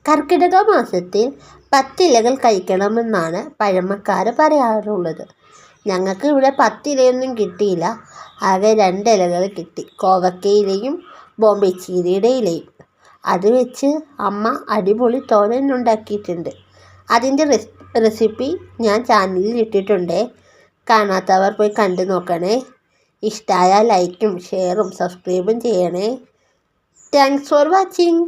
കർക്കിടക മാസത്തിൽ 10 ഇലകൾ കഴിക്കണമെന്നാണ് പഴമക്കാർ പറയാറുള്ളത്. ഞങ്ങൾക്ക് ഇവിടെ 10 ഇലയൊന്നും കിട്ടിയില്ല, ആകെ 2 ഇലകൾ കിട്ടി. കോവക്കയിലയും ബോംബെ ചീരയുടെ ഇലയും. അത് വെച്ച് അമ്മ അടിപൊളി തോരൻ ഉണ്ടാക്കിയിട്ടുണ്ട്. അതിൻ്റെ റെസിപ്പി ഞാൻ ചാനലിൽ ഇട്ടിട്ടുണ്ട്. കാണാത്തവർ പോയി കണ്ടു നോക്കണേ. ഇഷ്ടമായാൽ ലൈക്കും ഷെയറും സബ്സ്ക്രൈബും ചെയ്യണേ. Thanks for watching.